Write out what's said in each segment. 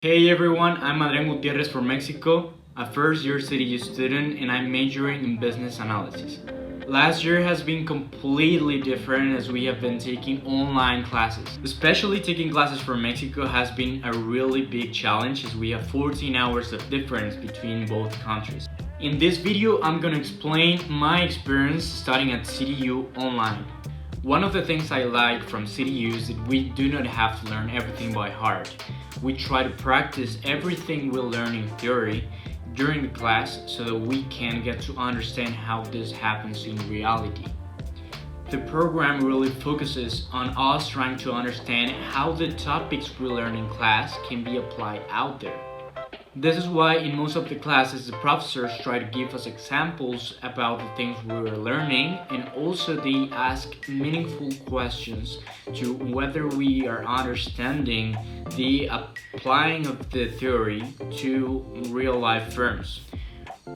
Hey everyone, I'm Adrian Gutierrez from Mexico, a first year CityU student, and I'm majoring in business analysis. Last year has been completely different as we have been taking online classes. Especially taking classes from Mexico has been a really big challenge as we have 14 hours of difference between both countries. In this video, I'm gonna explain my experience studying at CityU online. One of the things I like from CityU is that we do not have to learn everything by heart. We try to practice everything we learn in theory during the class so that we can get to understand how this happens in reality. The program really focuses on us trying to understand how the topics we learn in class can be applied out there. This is why in most of the classes the professors try to give us examples about the things we are learning, and also they ask meaningful questions to whether we are understanding the applying of the theory to real life firms.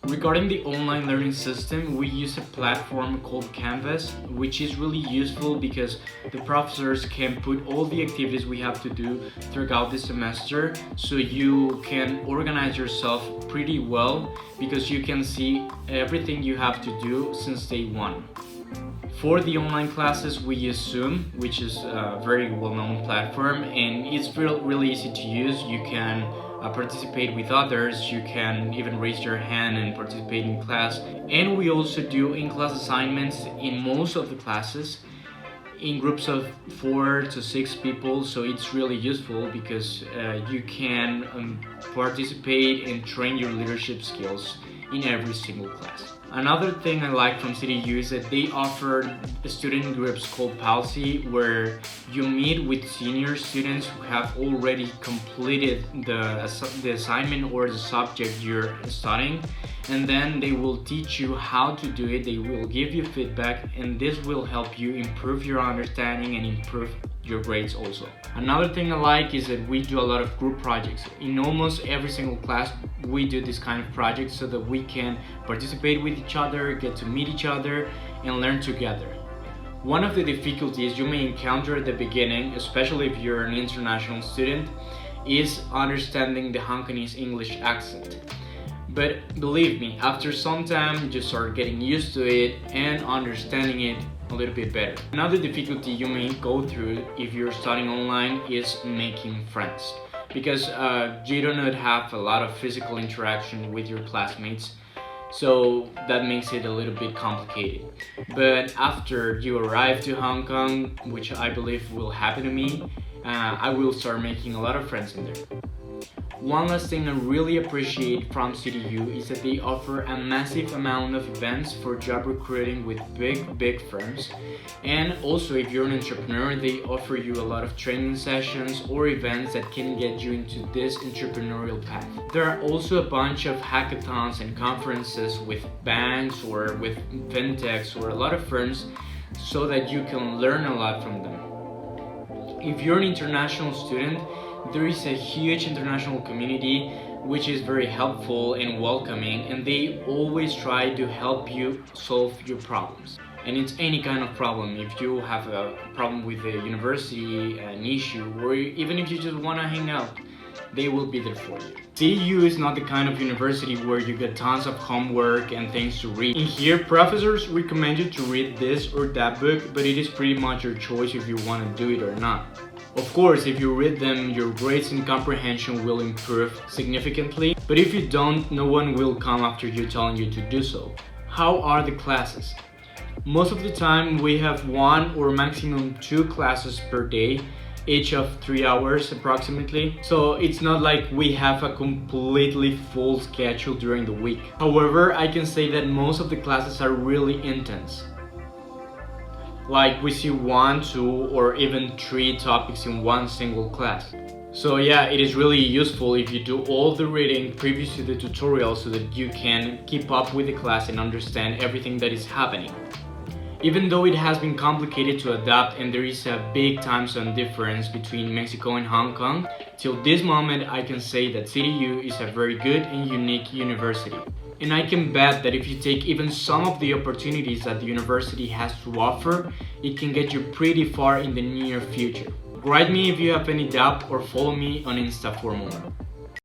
Regarding the online learning system, we use a platform called Canvas, which is really useful because the professors can put all the activities we have to do throughout the semester, so you can organize yourself pretty well because you can see everything you have to do since day one. For the online classes, we use Zoom, which is a very well-known platform, and it's really easy to use. You can participate with others, you can even raise your hand and participate in class. And we also do in-class assignments in most of the classes in groups of 4 to 6 people, so it's really useful because you can participate and train your leadership skills in every single class. Another thing I like from CityU is that they offer student groups called Palsy, where you meet with senior students who have already completed the assignment or the subject you're studying, and then they will teach you how to do it. They will give you feedback, and this will help you improve your understanding and improve your grades also. Another thing I like is that we do a lot of group projects. In almost every single class we do this kind of projects so that we can participate with each other, get to meet each other, and learn together. One of the difficulties you may encounter at the beginning, especially if you're an international student, is understanding the Hong Kongese English accent. But believe me, after some time you start getting used to it and understanding it a little bit better. Another difficulty you may go through if you're studying online is making friends, because you do not have a lot of physical interaction with your classmates, so that makes it a little bit complicated. But after you arrive to Hong Kong, which I believe will happen to me, I will start making a lot of friends in there. One last thing I really appreciate from CityU is that they offer a massive amount of events for job recruiting with big firms. And also, if you're an entrepreneur, they offer you a lot of training sessions or events that can get you into this entrepreneurial path. There are also a bunch of hackathons and conferences with banks or with fintechs or a lot of firms so that you can learn a lot from them. If you're an international student, there is a huge international community which is very helpful and welcoming, and they always try to help you solve your problems. And it's any kind of problem. If you have a problem with the university, an issue, or even if you just want to hang out, they will be there for you. CityU is not the kind of university where you get tons of homework and things to read. In here, professors recommend you to read this or that book, but it is pretty much your choice if you want to do it or not. Of course, if you read them, your grades and comprehension will improve significantly, but if you don't, no one will come after you telling you to do so. How are the classes? Most of the time we have 1 or maximum 2 classes per day, each of 3 hours approximately. So it's not like we have a completely full schedule during the week. However, I can say that most of the classes are really intense. Like we see 1, 2, or even 3 topics in one single class. So yeah, it is really useful if you do all the reading previous to the tutorial so that you can keep up with the class and understand everything that is happening. Even though it has been complicated to adapt and there is a big time zone difference between Mexico and Hong Kong, till this moment I can say that CityU is a very good and unique university. And I can bet that if you take even some of the opportunities that the university has to offer, it can get you pretty far in the near future. Write me if you have any doubt or follow me on Insta for more.